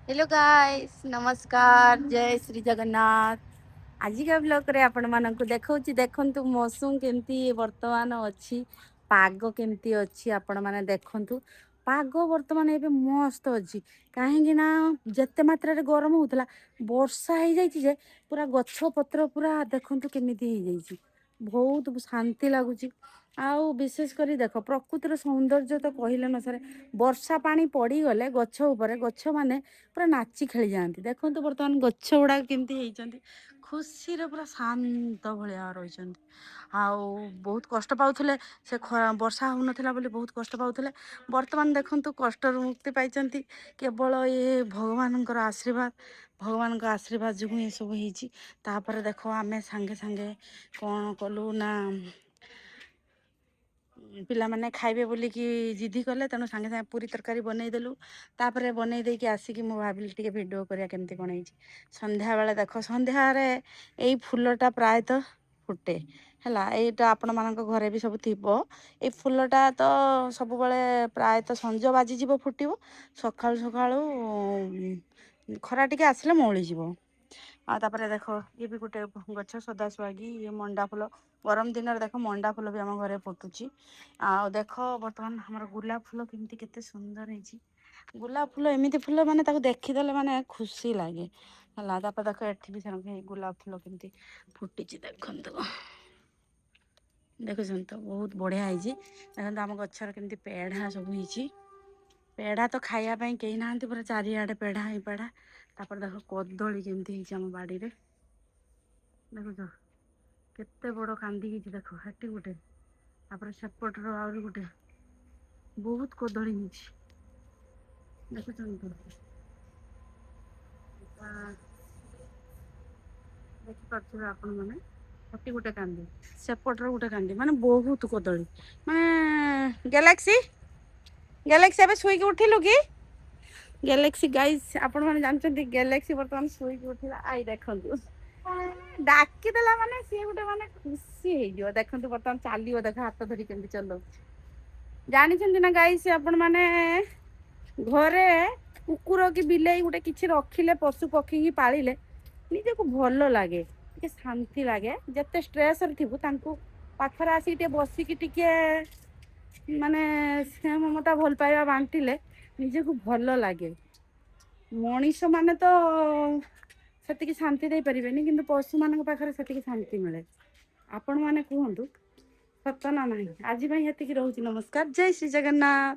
Hello guys नमस्कार जय Shri Jagannath. आजिका blog रे आपण मानक देखौची देखंतु मौसम केमती वर्तमान अछि पाग केमती अछि आपण माने देखंतु पाग वर्तमान एबे मस्त अछि काहेकि ना जत्ते मात्रा रे गरम होतला वर्षा हे जाइछि जे पूरा गछ पत्र पूरा देखंतु केमिति हे जाइछि बहुत शांति लागुछि। आउ विशेष करी देख प्रकृतिर सौंदर्य तो कहले न सरे वर्षा पानी पड़ी गले गछ उपरे गछ माने पूरा नाची खेली जाती देखो बर्तमान गछ गुड़ा केमती होती खुशी रे पूरा शांत भाया रही आउ बहुत कष्ट पाउले से वर्षा हो नाला बोली बहुत कष्ट पाउले बर्तमान देखु कष्ट मुक्ति पाई केवल ये भगवान आशीर्वाद भगवान आशीर्वाद जो ये सब हो देख आम सांगे सांगे कौन कलु ना पिला माने खाइबे बोलिकी जिद्दी कले तेणु सांगे सांगे पूरी तरकारी बनईदेलु तापर बनई देकी आसिकी मु भाविली टिके भिडियो करिया केमती कौन होइछि संध्या बेले देख संध्यारे एई फुलटा प्रायतः फुटे हैला एटा आपण मानक घरे भी सब थिबो ए फुलटा तो सब बेले प्रायतः संज बाजी जीवो फुटिबो सकाळु सकाळु खरा टिके आसिले मौली जीवो आ तापर देख ये भी गोटे गछ सदा सुहागी ये मंडा फुल गरम दिन देख मंडा फुल भी आम घरे फुटुची आ देख बर्तमान हमर गुलाब फुल केमती केते सुंदर ହେଇଛି गुलाब फुल एमती फुल माने ताको देखिदेले माने खुशी लागे हला तापर देख एठी भी सेमती गुलाब फुल केमती फुटिची देखंतु देखुछन तो बहुत बढ़िया ହେଇଛି देखंतु आम गछर केमती पेढ़ा सब ହେଇଛି पेढ़ा तो खाइया ପାଇଁ केही नाहंती पूरा चारिआडे पेढ़ा ही पेढ़ा तापर देख कदली केमती ହେଇଛି आम बाड़ी रे देखुछ केते बड़ कांदी ହେଇଛି देख हेटी गुटे तापर सेपटर आउरी गुटे बहुत कदली ହେଇଛି देखुछन तो देखिपे आपण मैंने हटी गोटे कांदी सेपटर गोटे कांदी माने बहुत कदली माने गैलेक्सी गैलेक्सी एबे सुई के उठिलु कि गैलेक्सी गाइस आपण माने जानछन्ती गैलेक्सी वर्तमान सुई के उठिला आई देखंतु डाकी देला माने सी गोटे माने खुशी हे जो देखंतु वर्तमान चालियो देख हाथ धरी केमती चलो जानछन्ती ना गाइस आपण माने घरे कुकुर कि बिलेई गोटे किछि रखिले पशु पक्षी की पालिले निजे को भल लगे टिके शांति लगे जते स्ट्रेस रे थिबु तांको पाखरे आसी टिके बसी की टिके माने स्नेह ममता भल पाइबा बांटिले निजे को भल लगे मनीष माने तो सेतिकी शांति दे परिबेनी किंतु पशु मानक पाखरे सेतिकी शांति मिले आपण माने कहंतु सत ना नाही आज भाई हेतिकी रहउची नमस्कार जय श्री जगन्नाथ।